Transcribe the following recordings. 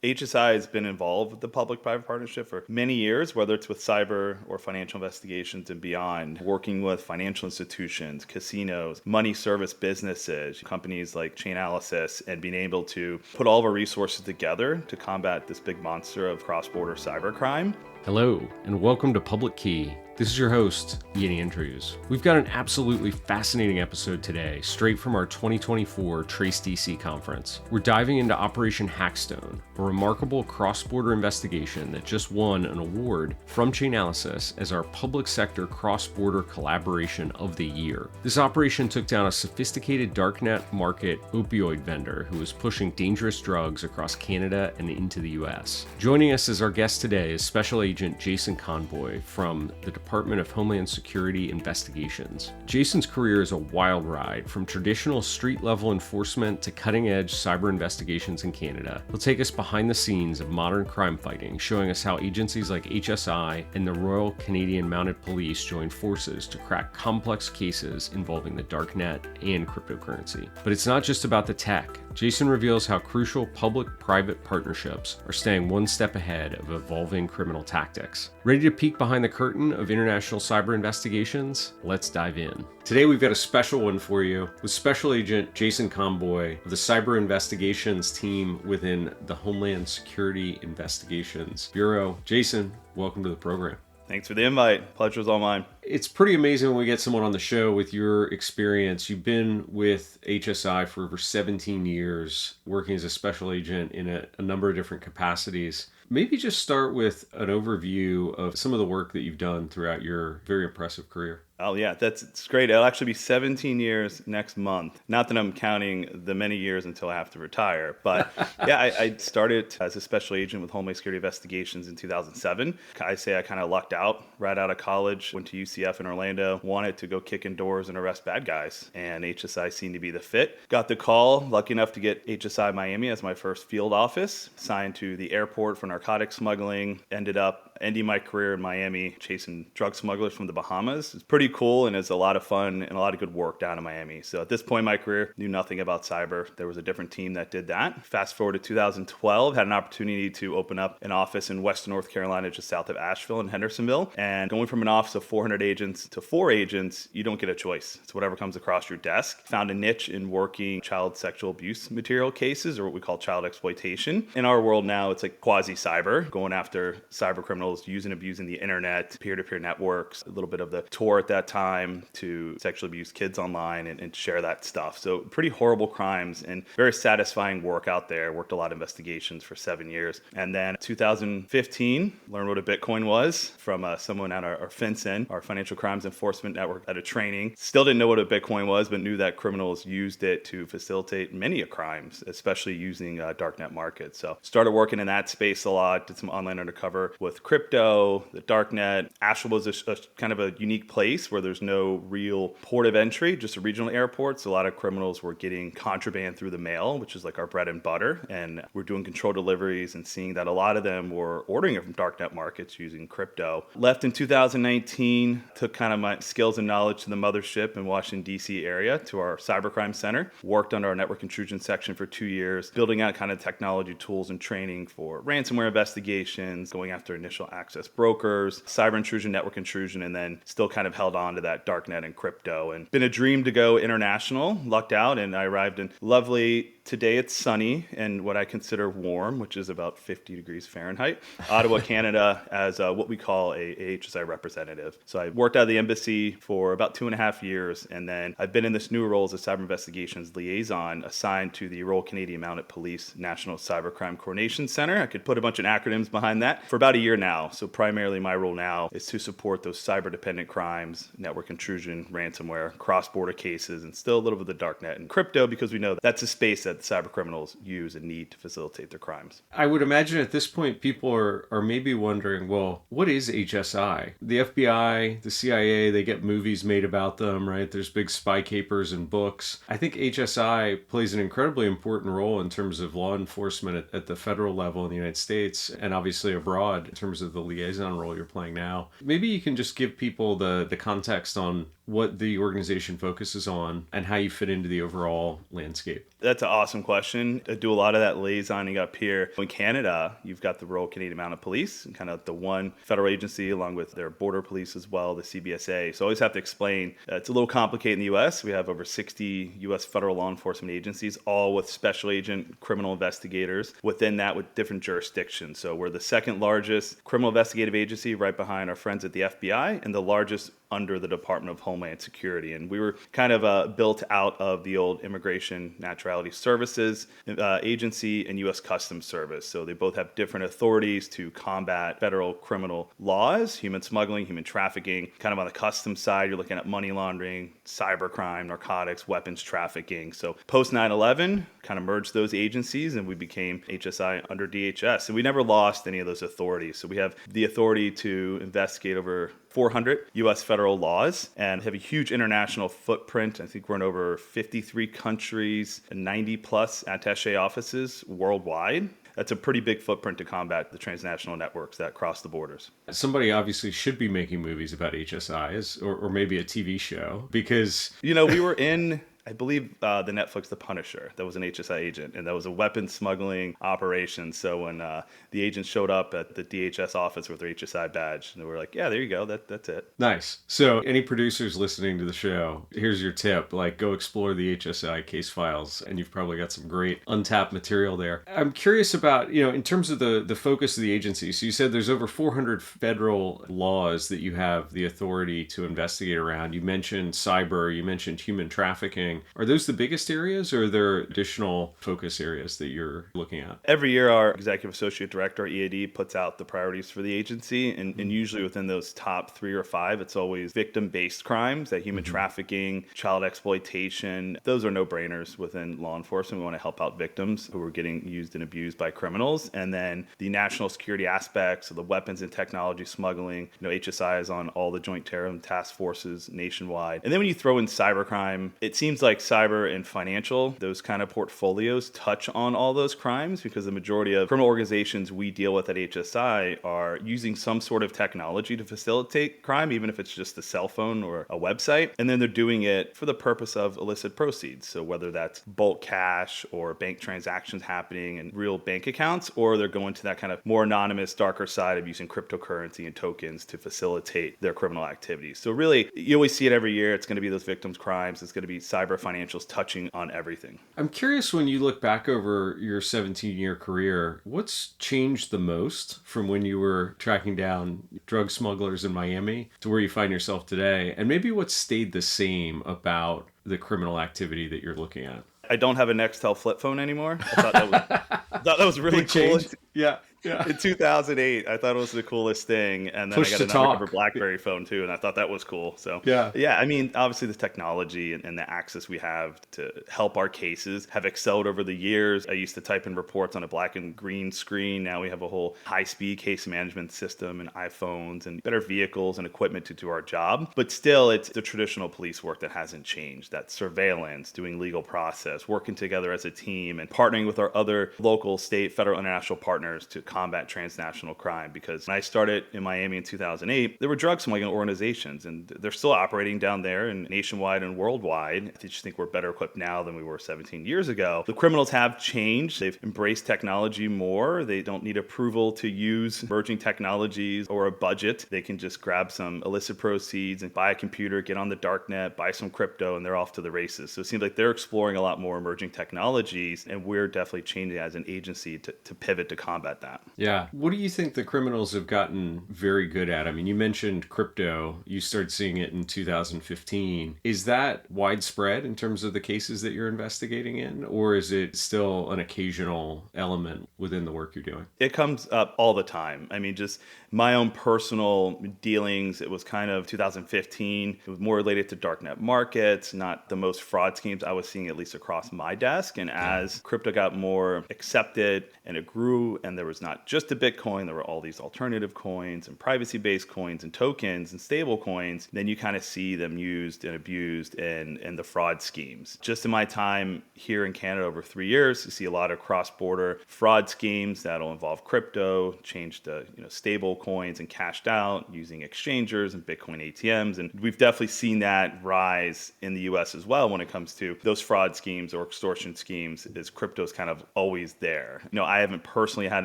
HSI has been involved with the public-private partnership for many years, whether it's with cyber or financial investigations and beyond, working with financial institutions, casinos, money service businesses, companies like Chainalysis, and being able to put all of our resources together to combat this big monster of cross-border cybercrime. Hello, and welcome to Public Key. This is your host, Ian Andrews. We've got an absolutely fascinating episode today, straight from our 2024 Trace DC conference. We're diving into Operation Hackstone, a remarkable cross-border investigation that just won an award from Chainalysis as our public sector cross-border collaboration of the year. This operation took down a sophisticated darknet market opioid vendor who was pushing dangerous drugs across Canada and into the US. Joining us as our guest today is Special Agent Jason Conboy from the Department of Homeland Security Investigations. Jason's career is a wild ride, from traditional street-level enforcement to cutting-edge cyber investigations in Canada. He'll take us behind the scenes of modern crime fighting, showing us how agencies like HSI and the Royal Canadian Mounted Police join forces to crack complex cases involving the darknet and cryptocurrency. But it's not just about the tech. Jason reveals how crucial public-private partnerships are staying one step ahead of evolving criminal tactics. Ready to peek behind the curtain of international cyber investigations? Let's dive in. Today we've got a special one for you with Special Agent Jason Conboy of the Cyber Investigations team within the Homeland Security Investigations Bureau. Jason, welcome to the program. Thanks for the invite. Pleasure's all mine. It's pretty amazing when we get someone on the show with your experience. You've been with HSI for over 17 years, working as a special agent in a number of different capacities. Maybe just start with an overview of some of the work that you've done throughout your very impressive career. Oh yeah, it's great. It'll actually be 17 years next month. Not that I'm counting the many years until I have to retire, but yeah, I started as a special agent with Homeland Security Investigations in 2007. I say I kind of lucked out right out of college, went to UCF in Orlando, wanted to go kick in doors and arrest bad guys, and HSI seemed to be the fit. Got the call, lucky enough to get HSI Miami as my first field office, signed to the airport for narcotics smuggling, ended up ending my career in Miami chasing drug smugglers from the Bahamas. It's pretty cool and it's a lot of fun and a lot of good work down in Miami. So at this point in my career, knew nothing about cyber. There was a different team that did that. Fast forward to 2012, had an opportunity to open up an office in Western North Carolina, just south of Asheville in Hendersonville. And going from an office of 400 agents to 4 agents, you don't get a choice. It's whatever comes across your desk. Found a niche in working child sexual abuse material cases, or what we call child exploitation. In our world now, it's like quasi-cyber, going after cybercriminals using and abusing the internet, peer-to-peer networks, a little bit of the Tor at that time to sexually abuse kids online and share that stuff. So pretty horrible crimes and very satisfying work out there. Worked a lot of investigations for 7 years. And then 2015, learned what a Bitcoin was from someone at our FinCEN, our Financial Crimes Enforcement Network, at a training. Still didn't know what a Bitcoin was, but knew that criminals used it to facilitate many crimes, especially using darknet markets. So started working in that space a lot, did some online undercover with crypto, the darknet. Asheville was a kind of a unique place where there's no real port of entry, just a regional airport. So a lot of criminals were getting contraband through the mail, which is like our bread and butter. And we're doing controlled deliveries and seeing that a lot of them were ordering it from darknet markets using crypto. Left in 2019, took kind of my skills and knowledge to the mothership in Washington, D.C. area to our cybercrime center. Worked under our network intrusion section for 2 years, building out kind of technology tools and training for ransomware investigations, going after initial access brokers, cyber intrusion, network intrusion, and then still kind of held on to that darknet and crypto. And been a dream to go international, lucked out, and I arrived in lovely, today it's sunny and what I consider warm, which is about 50 degrees Fahrenheit, Ottawa, Canada, as what we call a HSI representative. So I worked out of the embassy for about 2.5 years, and then I've been in this new role as a cyber investigations liaison assigned to the Royal Canadian Mounted Police National Cybercrime Coordination Center. I could put a bunch of acronyms behind that for about a year now. So primarily my role now is to support those cyber-dependent crimes, network intrusion, ransomware, cross-border cases, and still a little bit of the darknet and crypto, because we know that's a space that cyber criminals use and need to facilitate their crimes. I would imagine at this point people are maybe wondering, well, what is HSI? The FBI, the CIA, they get movies made about them, right? There's big spy capers and books. I think HSI plays an incredibly important role in terms of law enforcement at the federal level in the United States, and obviously abroad in terms of the liaison role you're playing now. Maybe you can just give people the context on what the organization focuses on and how you fit into the overall landscape. That's an awesome question. I do a lot of that liaisoning up here. In Canada, you've got the Royal Canadian Mounted Police, and kind of the one federal agency along with their border police as well, the CBSA. So I always have to explain, it's a little complicated in the U.S. We have over 60 U.S. federal law enforcement agencies, all with special agent criminal investigators within that with different jurisdictions. So we're the second largest criminal investigative agency right behind our friends at the FBI and the largest under the Department of Homeland Security. And we were kind of built out of the old Immigration Naturality Services Agency and U.S. Customs Service. So they both have different authorities to combat federal criminal laws, human smuggling, human trafficking. Kind of on the customs side, you're looking at money laundering, cybercrime, narcotics, weapons trafficking. So post 9/11, kind of merged those agencies and we became HSI under DHS. And we never lost any of those authorities. So we have the authority to investigate over 400 U.S. federal laws and have a huge international footprint. I think we're in over 53 countries and 90 plus attaché offices worldwide. That's a pretty big footprint to combat the transnational networks that cross the borders. Somebody obviously should be making movies about HSIs or maybe a TV show because... We were in... I believe the Netflix The Punisher, that was an HSI agent, and that was a weapons smuggling operation. So when the agents showed up at the DHS office with their HSI badge, and they were like, yeah, there you go, that's it. Nice. So any producers listening to the show, here's your tip, go explore the HSI case files, and you've probably got some great untapped material there. I'm curious about, in terms of the focus of the agency, so you said there's over 400 federal laws that you have the authority to investigate around. You mentioned cyber, you mentioned human trafficking. Are those the biggest areas or are there additional focus areas that you're looking at? Every year, our executive associate director, EAD, puts out the priorities for the agency. And usually within those top 3 or 5, it's always victim-based crimes, that human trafficking, child exploitation. Those are no-brainers within law enforcement. We want to help out victims who are getting used and abused by criminals. And then the national security aspects of the weapons and technology smuggling. HSI is on all the joint terror task forces nationwide. And then when you throw in cybercrime, it seems like cyber and financial, those kind of portfolios touch on all those crimes because the majority of criminal organizations we deal with at HSI are using some sort of technology to facilitate crime, even if it's just a cell phone or a website. And then they're doing it for the purpose of illicit proceeds. So whether that's bulk cash or bank transactions happening in real bank accounts, or they're going to that kind of more anonymous, darker side of using cryptocurrency and tokens to facilitate their criminal activities. So really, you always see it every year. It's going to be those victims' crimes. It's going to be cyber financials touching on everything. I'm curious, when you look back over your 17-year career, what's changed the most from when you were tracking down drug smugglers in Miami to where you find yourself today? And maybe what's stayed the same about the criminal activity that you're looking at? I don't have a Nextel flip phone anymore. I thought that was really cool. Yeah. In 2008, I thought it was the coolest thing. And then I got an undercover BlackBerry phone too, and I thought that was cool. So yeah, I mean, obviously the technology and the access we have to help our cases have excelled over the years. I used to type in reports on a black and green screen. Now we have a whole high-speed case management system and iPhones and better vehicles and equipment to do our job. But still, it's the traditional police work that hasn't changed. That surveillance, doing legal process, working together as a team, and partnering with our other local, state, federal, international partners to combat transnational crime. Because when I started in Miami in 2008, there were drug smuggling organizations, and they're still operating down there and nationwide and worldwide. I just think we're better equipped now than we were 17 years ago. The criminals have changed. They've embraced technology more. They don't need approval to use emerging technologies or a budget. They can just grab some illicit proceeds and buy a computer, get on the darknet, buy some crypto, and they're off to the races. So it seems like they're exploring a lot more emerging technologies, and we're definitely changing as an agency to pivot to combat that. Yeah. What do you think the criminals have gotten very good at? I mean, you mentioned crypto. You started seeing it in 2015. Is that widespread in terms of the cases that you're investigating in, or is it still an occasional element within the work you're doing? It comes up all the time. I mean, just my own personal dealings, it was kind of 2015. It was more related to darknet markets, not the most fraud schemes I was seeing, at least across my desk. And as crypto got more accepted and it grew and there was not not just a Bitcoin, there were all these alternative coins and privacy-based coins and tokens and stable coins. Then you kind of see them used and abused in the fraud schemes. Just in my time here in Canada over 3 years, you see a lot of cross-border fraud schemes that'll involve crypto, change the stable coins and cashed out using exchangers and Bitcoin ATMs. And we've definitely seen that rise in the US as well when it comes to those fraud schemes or extortion schemes, is crypto's kind of always there. I haven't personally had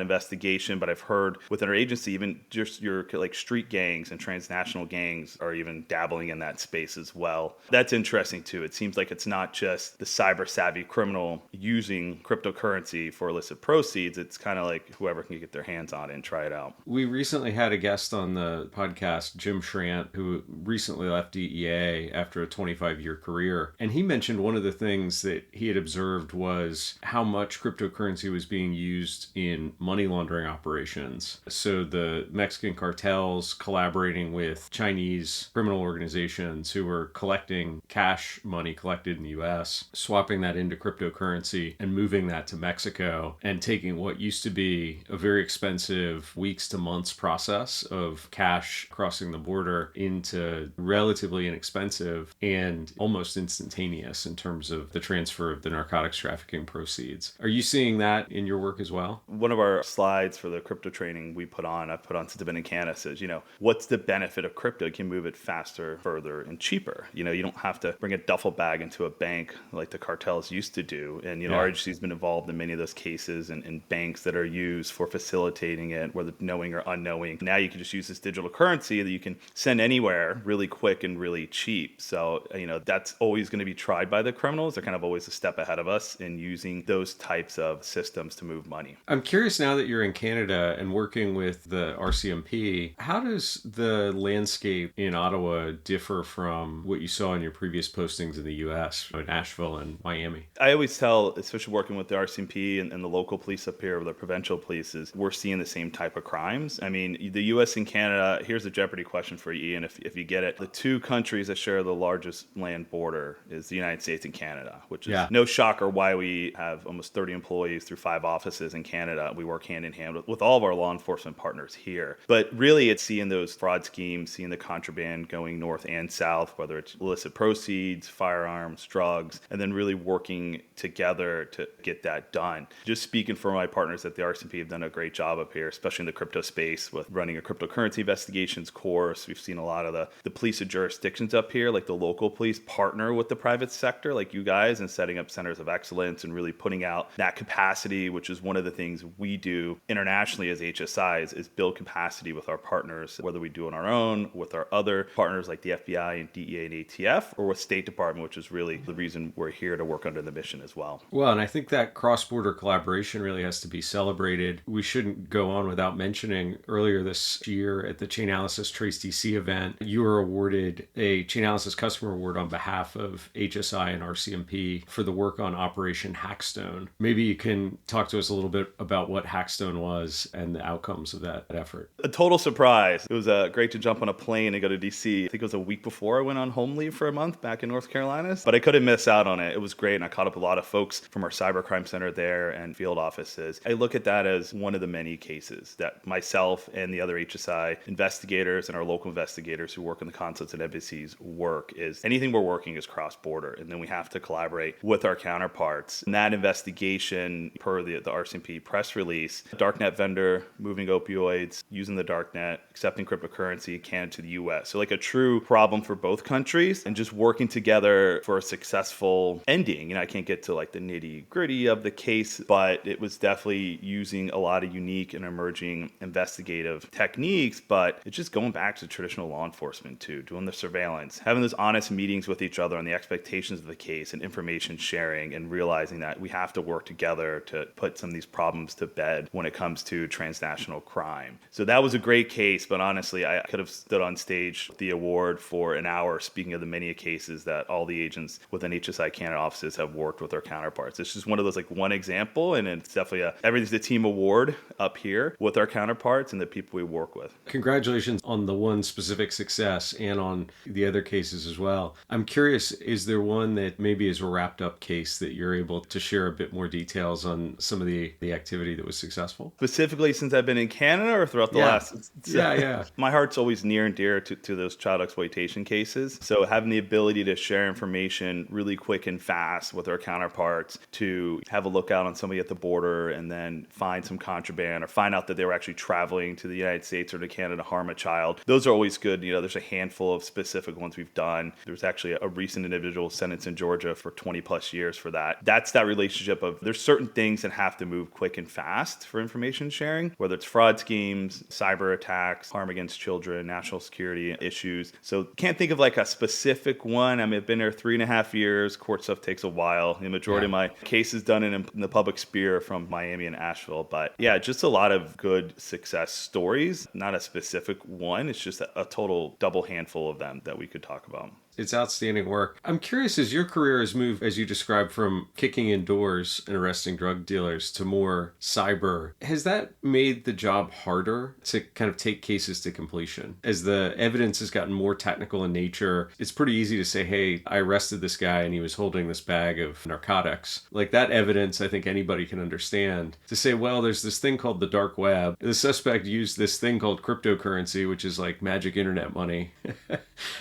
investigation, but I've heard within our agency, even just your like street gangs and transnational gangs are even dabbling in that space as well. That's interesting too. It seems like it's not just the cyber savvy criminal using cryptocurrency for illicit proceeds. It's kind of like whoever can get their hands on it and try it out. We recently had a guest on the podcast, Jim Schrant, who recently left DEA after a 25-year career. And he mentioned one of the things that he had observed was how much cryptocurrency was being used in money laundering operations. So the Mexican cartels collaborating with Chinese criminal organizations who were collecting cash money collected in the US, swapping that into cryptocurrency and moving that to Mexico, and taking what used to be a very expensive weeks to months process of cash crossing the border into relatively inexpensive and almost instantaneous in terms of the transfer of the narcotics trafficking proceeds. Are you seeing that in your work as well? One of our slides for the crypto training I put on to Dominican says, what's the benefit of crypto? You can move it faster, further, and cheaper. You don't have to bring a duffel bag into a bank like the cartels used to do. And, our agency's been involved in many of those cases and banks that are used for facilitating it, whether knowing or unknowing. Now you can just use this digital currency that you can send anywhere really quick and really cheap. So, that's always going to be tried by the criminals. They're kind of always a step ahead of us in using those types of systems to move money. I'm curious, now that you're in Canada and working with the RCMP, how does the landscape in Ottawa differ from what you saw in your previous postings in the US, in Asheville and Miami? I always tell, especially working with the RCMP and the local police up here, or the provincial police, is we're seeing the same type of crimes. I mean, the US and Canada, here's a Jeopardy question for you, Ian, if you get it. The two countries that share the largest land border is the United States and Canada, which is no shocker why we have almost 30 employees through 5 offices in Canada. We work hand in hand with all of our law enforcement partners here. But really, it's seeing those fraud schemes, seeing the contraband going north and south, whether it's illicit proceeds, firearms, drugs, and then really working together to get that done. Just speaking for my partners at the RCMP have done a great job up here, especially in the crypto space with running a cryptocurrency investigations course. We've seen a lot of the police of jurisdictions up here, like the local police, partner with the private sector, like you guys, and setting up centers of excellence and really putting out that capacity, which is one of the things we do internationally as HSIs, is build capacity with our partners, whether we do on our own, with our other partners like the FBI and DEA and ATF, or with State Department, which is really the reason we're here to work under the mission as well. Well, and I think that cross-border collaboration really has to be celebrated. We shouldn't go on without mentioning earlier this year at the Chainalysis Trace DC event, you were awarded a Chainalysis Customer Award on behalf of HSI and RCMP for the work on Operation Hackstone. Maybe you can talk to us a little bit about what Hackstone was and the outcomes of that effort. A total surprise. It was great to jump on a plane and go to DC. I think it was a week before I went on home leave for a month back in North Carolina, but I couldn't miss out on it. It was great, and I caught up with a lot of folks from our cybercrime center there and field offices. I look at that as one of the many cases that myself and the other HSI investigators and our local investigators who work in the consulates and embassies work is anything we're working is cross-border, and then we have to collaborate with our counterparts. And that investigation, per the RCMP press release, a darknet vendor moving opioids, using the darknet, accepting cryptocurrency, Canada to the US. So like a true problem for both countries, and just working together for a successful ending. I can't get to like the nitty gritty of the case, but it was definitely using a lot of unique and emerging investigative techniques, but it's just going back to traditional law enforcement too, doing the surveillance, having those honest meetings with each other on the expectations of the case and information sharing, and realizing that we have to work together to put some of these problems to bed when it comes to transnational crime. So that was a great case, but honestly, I could have stood on stage with the award for an hour speaking of the many cases that all the agents within HSI Canada offices have worked with their counterparts. It's just one of those, like one example, and it's definitely everything's a team award up here with our counterparts and the people we work with. Congratulations on the one specific success and on the other cases as well. I'm curious, is there one that maybe is a wrapped up case that you're able to share a bit more details on some of the activity that was successful? successful? Specifically since I've been in Canada or throughout the last? Yeah. My heart's always near and dear to those child exploitation cases. So having the ability to share information really quick and fast with our counterparts, to have a lookout on somebody at the border and then find some contraband or find out that they were actually traveling to the United States or to Canada to harm a child. Those are always good. There's a handful of specific ones we've done. There was actually a recent individual sentenced in Georgia for 20 plus years for that. That's that relationship of there's certain things that have to move quick and fast for information sharing, whether it's fraud schemes, cyber attacks, harm against children, national security issues. So can't think of like a specific one. I mean, I've been there 3.5 years. Court stuff takes a while. The majority of my cases done in the public sphere from Miami and Asheville. But yeah, just a lot of good success stories. Not a specific one. It's just a total double handful of them that we could talk about. It's outstanding work. I'm curious, as your career has moved, as you described, from kicking in doors and arresting drug dealers to more cyber, has that made the job harder to kind of take cases to completion? As the evidence has gotten more technical in nature, it's pretty easy to say, hey, I arrested this guy and he was holding this bag of narcotics. Like that evidence, I think anybody can understand. To say, well, there's this thing called the dark web. The suspect used this thing called cryptocurrency, which is like magic internet money.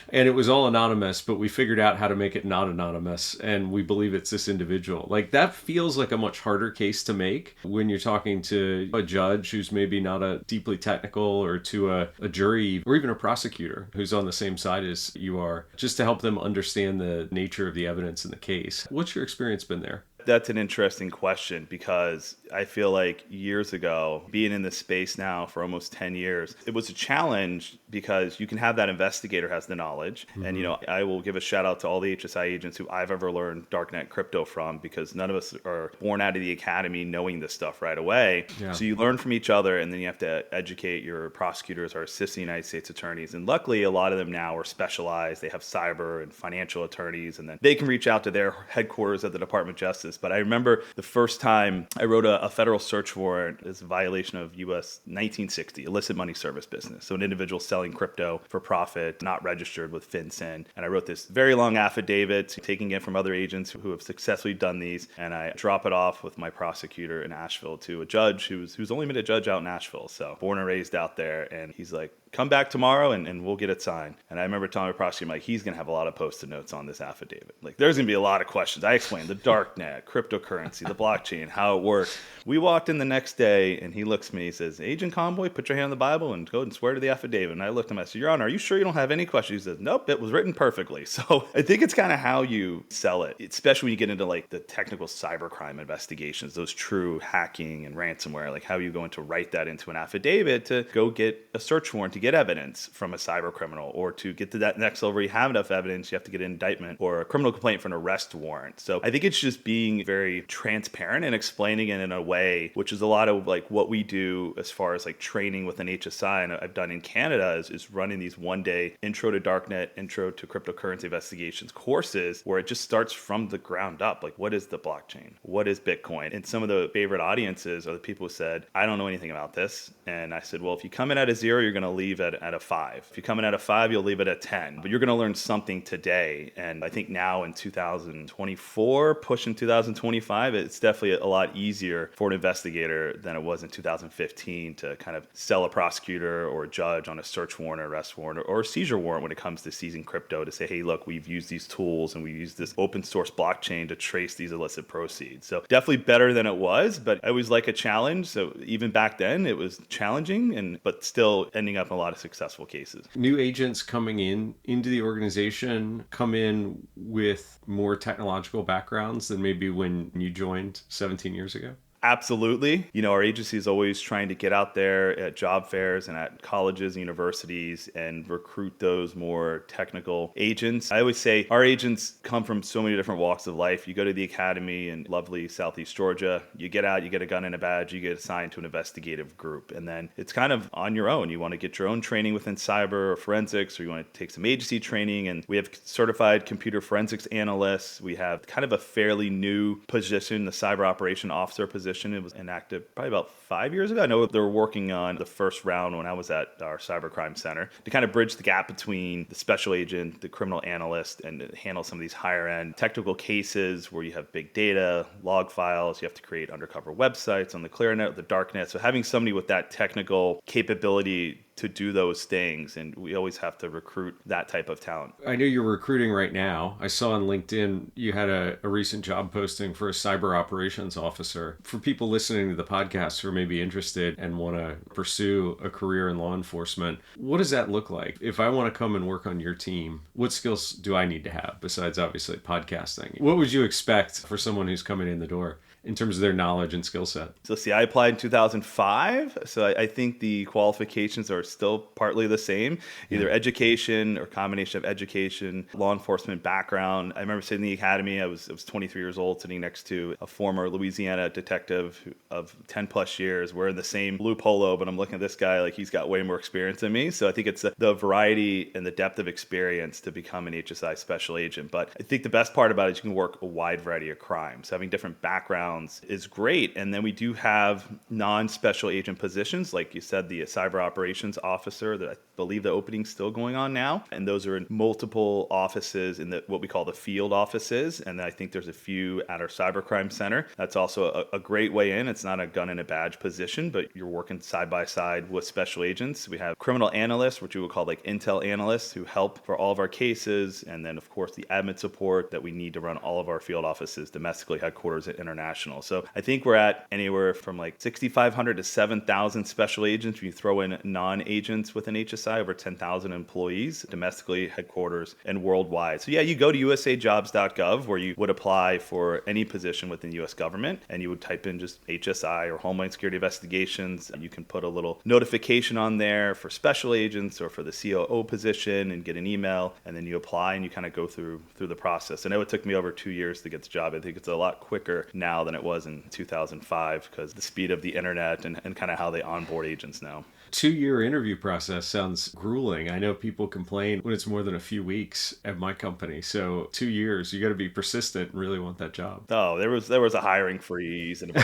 And it was all anonymous, but we figured out how to make it not anonymous, and we believe it's this individual. Like that feels like a much harder case to make when you're talking to a judge who's maybe not a deeply technical, or to a jury, or even a prosecutor who's on the same side as you are, just to help them understand the nature of the evidence in the case. What's your experience been there? That's an interesting question, because I feel like years ago, being in this space now for almost 10 years, it was a challenge because you can have that investigator has the knowledge. Mm-hmm. And, I will give a shout out to all the HSI agents who I've ever learned darknet crypto from, because none of us are born out of the academy knowing this stuff right away. Yeah. So you learn from each other, and then you have to educate your prosecutors or assistant United States attorneys. And luckily, a lot of them now are specialized. They have cyber and financial attorneys, and then they can reach out to their headquarters at the Department of Justice. But I remember the first time I wrote a federal search warrant as a violation of U.S. 1960, illicit money service business. So an individual selling crypto for profit, not registered with FinCEN. And I wrote this very long affidavit, taking it from other agents who have successfully done these. And I drop it off with my prosecutor in Asheville to a judge who's only been a judge out in Asheville. So born and raised out there. And he's like, come back tomorrow and we'll get it signed. And I remember telling the prosecutor, like, he's going to have a lot of post-it notes on this affidavit. Like, there's going to be a lot of questions. I explained the darknet, cryptocurrency, the blockchain, how it works. We walked in the next day and he looks at me, he says, Agent Conboy, put your hand on the Bible and go and swear to the affidavit. And I looked at him, I said, Your Honor, are you sure you don't have any questions? He says, nope, it was written perfectly. So I think it's kind of how you sell it, especially when you get into like the technical cybercrime investigations, those true hacking and ransomware, like how you going to write that into an affidavit to go get a search warrant to get evidence from a cyber criminal, or to get to that next level where you have enough evidence, you have to get an indictment or a criminal complaint for an arrest warrant. So I think it's just being very transparent and explaining it in a way, which is a lot of like what we do as far as like training with an HSI, and I've done in Canada is running these one-day intro to darknet, intro to cryptocurrency investigations courses, where it just starts from the ground up. Like, what is the blockchain? What is Bitcoin? And some of the favorite audiences are the people who said, I don't know anything about this. And I said, well, if you come in at a 0, you're going to leave at a 5. If you come in at a 5, you'll leave it at 10. But you're going to learn something today. And I think now in 2024, pushing 2025, it's definitely a lot easier for an investigator than it was in 2015 to kind of sell a prosecutor or a judge on a search warrant, or arrest warrant, or a seizure warrant when it comes to seizing crypto, to say, hey, look, we've used these tools and we use this open source blockchain to trace these illicit proceeds. So definitely better than it was, but I always like a challenge. So even back then it was challenging, but still ending up in a lot of successful cases. New agents coming into the organization come in with more technological backgrounds than maybe when you joined 17 years ago? Absolutely. Our agency is always trying to get out there at job fairs and at colleges and universities and recruit those more technical agents. I always say our agents come from so many different walks of life. You go to the academy in lovely Southeast Georgia, you get out, you get a gun and a badge, you get assigned to an investigative group. And then it's kind of on your own. You want to get your own training within cyber or forensics, or you want to take some agency training. And we have certified computer forensics analysts. We have kind of a fairly new position, the cyber operation officer position, position. It was enacted probably about 5 years ago. I know they were working on the first round when I was at our cybercrime center to kind of bridge the gap between the special agent, the criminal analyst, and to handle some of these higher end technical cases where you have big data, log files, you have to create undercover websites on the clearnet, the darknet. So having somebody with that technical capability to do those things, and we always have to recruit that type of talent. I know you're recruiting right now. I saw on LinkedIn you had a recent job posting for a cyber operations officer. For people listening to the podcast who are maybe interested and want to pursue a career in law enforcement, what does that look like? If I want to come and work on your team, what skills do I need to have besides obviously podcasting? What would you expect for someone who's coming in the door in terms of their knowledge and skill set? So see, I applied in 2005. So I think the qualifications are still partly the same, either education or combination of education, law enforcement background. I remember sitting in the academy, I was 23 years old, sitting next to a former Louisiana detective of 10 plus years. We're in the same blue polo, but I'm looking at this guy like he's got way more experience than me. So I think it's the variety and the depth of experience to become an HSI special agent. But I think the best part about it is you can work a wide variety of crimes. Having different backgrounds is great. And then we do have non-special agent positions, like you said, the cyber operations officer that I believe the opening's still going on now. And those are in multiple offices in what we call the field offices. And I think there's a few at our cybercrime center. That's also a great way in. It's not a gun and a badge position, but you're working side by side with special agents. We have criminal analysts, which we would call like intel analysts, who help for all of our cases. And then, of course, the admin support that we need to run all of our field offices, domestically, headquarters, and international. So I think we're at anywhere from like 6,500 to 7,000 special agents. When you throw in non-agents within HSI, over 10,000 employees, domestically, headquarters, and worldwide. So yeah, you go to usajobs.gov where you would apply for any position within the U.S. government, and you would type in just HSI or Homeland Security Investigations. And you can put a little notification on there for special agents or for the COO position and get an email, and then you apply and you kind of go through the process. I know it took me over 2 years to get the job. I think it's a lot quicker now than it was in 2005 because the speed of the internet and kind of how they onboard agents now. 2-year interview process sounds grueling. I know people complain when it's more than a few weeks at my company. So 2 years, you got to be persistent and really want that job. Oh, there was a hiring freeze. And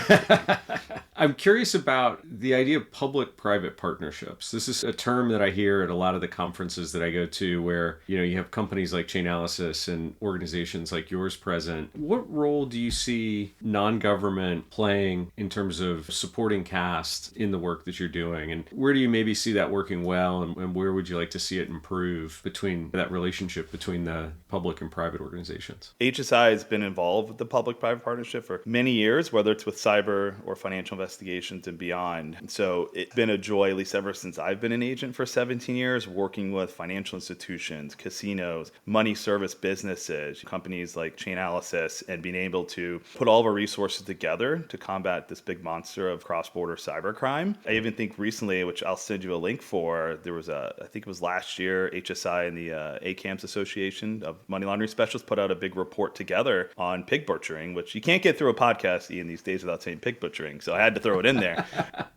I'm curious about the idea of public-private partnerships. This is a term that I hear at a lot of the conferences that I go to where, you have companies like Chainalysis and organizations like yours present. What role do you see non-government playing in terms of supporting CAST in the work that you're doing? And where do you maybe see that working well, and where would you like to see it improve between that relationship between the public and private organizations? HSI has been involved with the public-private partnership for many years, whether it's with cyber or financial investigations and beyond. And so it's been a joy, at least ever since I've been an agent for 17 years, working with financial institutions, casinos, money service businesses, companies like Chainalysis, and being able to put all of our resources together to combat this big monster of cross-border cybercrime. I even think recently, which I'll send you a link for, there was I think it was last year, HSI and the ACAMS Association of Money Laundering Specialists put out a big report together on pig butchering, which you can't get through a podcast, Ian, these days without saying pig butchering. So I had to throw it in there.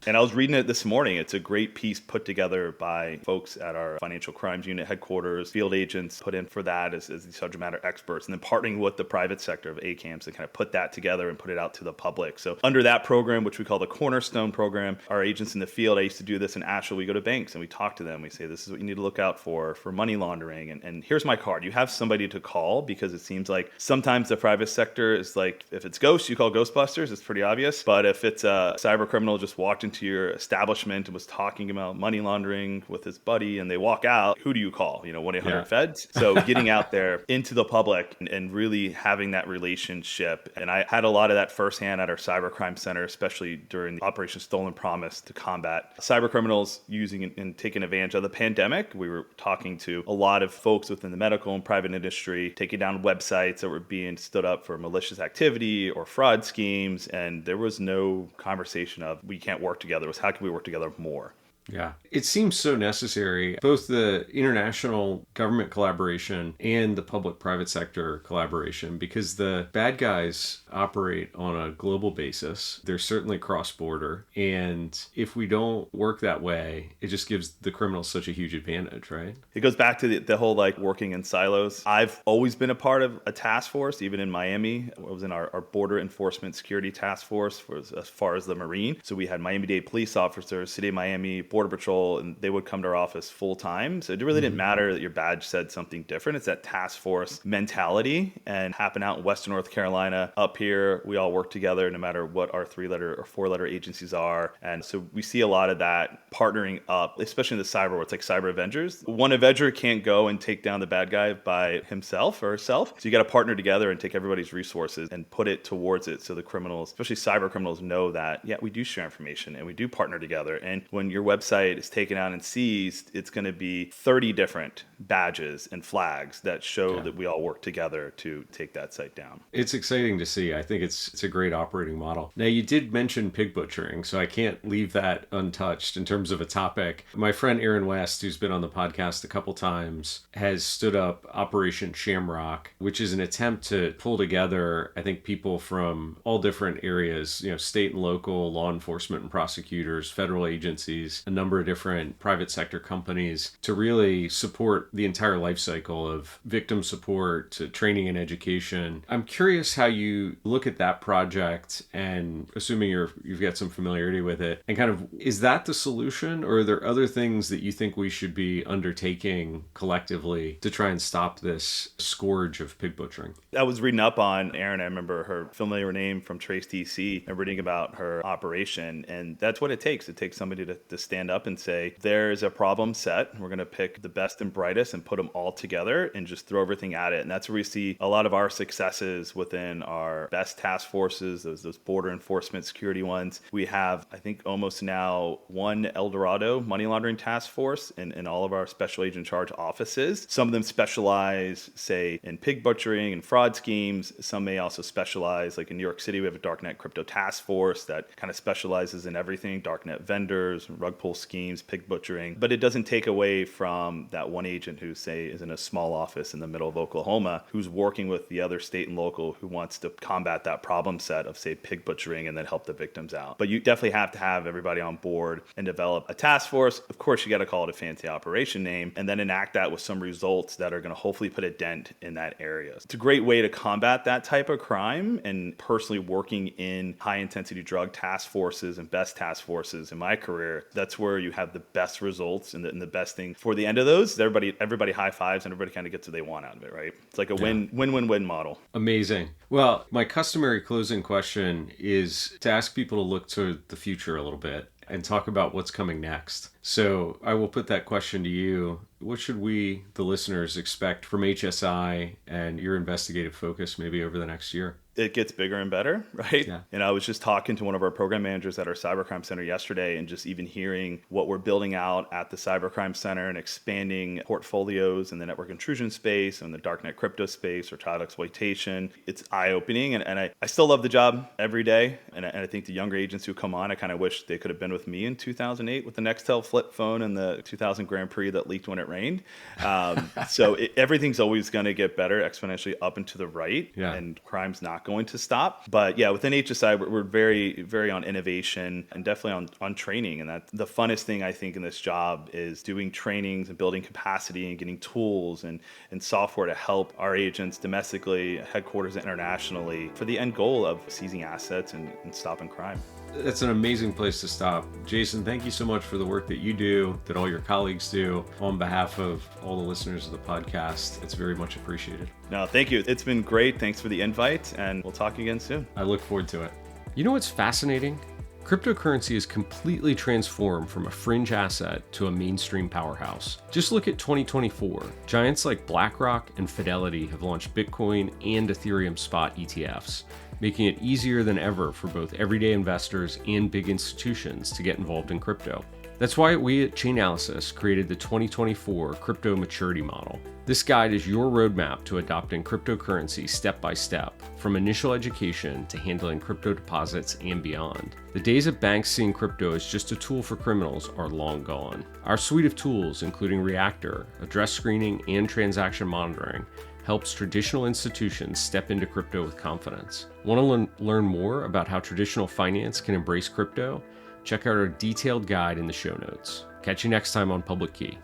And I was reading it this morning. It's a great piece put together by folks at our financial crimes unit headquarters, field agents put in for that as the subject matter experts, and then partnering with the private sector of ACAMS to kind of put that together and put it out to the public. So under that program, which we call the Cornerstone program, our agents in the field, I used to do this in Asheville. We go to banks and we talk to them. We say, this is what you need to look out for money laundering. And here's my card. You have somebody to call, because it seems like sometimes the private sector is like, if it's ghosts, you call Ghostbusters. It's pretty obvious. But if it's a cyber criminal just walked into your establishment and was talking about money laundering with his buddy and they walk out, who do you call? 1-800-FEDS. So getting out there into the public and really having that relationship. And I had a lot of that firsthand at our cybercrime center, especially during Operation Stolen Promise, to combat cyber criminals using and taking advantage of the pandemic. We were talking to a lot of folks within the medical and private industry, taking down websites that were being stood up for malicious activity or fraud schemes. And there was no conversation of we can't work together. It was how can we work together more? Yeah. It seems so necessary, both the international government collaboration and the public-private sector collaboration, because the bad guys operate on a global basis. They're certainly cross-border. And if we don't work that way, it just gives the criminals such a huge advantage, right? It goes back to the whole like working in silos. I've always been a part of a task force, even in Miami. I was in our border enforcement security task force for as far as the Marine. So we had Miami-Dade police officers, City of Miami, Border Patrol, and they would come to our office full time. So it really didn't matter that your badge said something different. It's that task force mentality, and happen out in Western North Carolina. Up here, we all work together no matter what our 3-letter or 4-letter agencies are. And so we see a lot of that partnering up, especially in the cyber where it's like cyber Avengers. One Avenger can't go and take down the bad guy by himself or herself. So you got to partner together and take everybody's resources and put it towards it. So the criminals, especially cyber criminals, know that, yeah, we do share information and we do partner together. And when your website is taken out and seized, it's going to be 30 different badges and flags that show that we all work together to take that site down. It's exciting to see. I think it's a great operating model. Now, you did mention pig butchering, so I can't leave that untouched in terms of a topic. My friend Aaron West, who's been on the podcast a couple times, has stood up Operation Shamrock, which is an attempt to pull together, I think, people from all different areas, state and local, law enforcement and prosecutors, federal agencies, a number of different private sector companies to really support the entire life cycle of victim support to training and education. I'm curious how you look at that project, and assuming you've got some familiarity with it, and kind of, is that the solution, or are there other things that you think we should be undertaking collectively to try and stop this scourge of pig butchering? I was reading up on Erin. I remember her familiar name from Trace DC and reading about her operation. And that's what it takes. It takes somebody to stand up and say, there's a problem set. We're going to pick the best and brightest and put them all together and just throw everything at it. And that's where we see a lot of our successes within our best task forces, those border enforcement security ones. We have, I think, almost now one El Dorado money laundering task force in all of our special agent charge offices. Some of them specialize, say, in pig butchering and fraud schemes. Some may also specialize, like in New York City, we have a darknet crypto task force that kind of specializes in everything, darknet vendors, rug pull schemes, pig butchering. But it doesn't take away from that one agent who, say, is in a small office in the middle of Oklahoma, who's working with the other state and local who wants to combat that problem set of, say, pig butchering and then help the victims out. But you definitely have to have everybody on board and develop a task force. Of course, you got to call it a fancy operation name and then enact that with some results that are going to hopefully put a dent in that area. It's a great way to combat that type of crime, and personally working in high intensity drug task forces and best task forces in my career, that's where you have the best results and the best thing for the end of those. Everybody high fives and everybody kind of gets what they want out of it, right? It's like a win-win-win model. Amazing. Well, my customary closing question is to ask people to look to the future a little bit and talk about what's coming next. So I will put that question to you. What should we, the listeners, expect from HSI and your investigative focus maybe over the next year? It gets bigger and better, right? Yeah. And I was just talking to one of our program managers at our cybercrime center yesterday, and just even hearing what we're building out at the cybercrime center and expanding portfolios in the network intrusion space and the darknet crypto space or child exploitation. It's eye-opening, and I still love the job every day. And I think the younger agents who come on, I kind of wish they could have been with me in 2008 with the Nextel flip phone and the 2000 Grand Prix that leaked when it rained. Everything's always going to get better exponentially up and to the right, and crime's not going to stop. But yeah, within HSI, we're very, very on innovation and definitely on training. And that the funnest thing I think in this job is doing trainings and building capacity and getting tools and software to help our agents domestically, headquarters internationally, for the end goal of seizing assets and stopping crime. That's an amazing place to stop. Jason, thank you so much for the work that you do, that all your colleagues do. On behalf of all the listeners of the podcast, it's very much appreciated. No, thank you. It's been great. Thanks for the invite, and we'll talk again soon. I look forward to it. You know what's fascinating? Cryptocurrency is completely transformed from a fringe asset to a mainstream powerhouse. Just look at 2024. Giants like BlackRock and Fidelity have launched Bitcoin and Ethereum spot ETFs, making it easier than ever for both everyday investors and big institutions to get involved in crypto. That's why we at Chainalysis created the 2024 Crypto Maturity Model. This guide is your roadmap to adopting cryptocurrency step by step, from initial education to handling crypto deposits and beyond. The days of banks seeing crypto as just a tool for criminals are long gone. Our suite of tools, including Reactor, address screening, and transaction monitoring, helps traditional institutions step into crypto with confidence. Want to learn more about how traditional finance can embrace crypto? Check out our detailed guide in the show notes. Catch you next time on Public Key.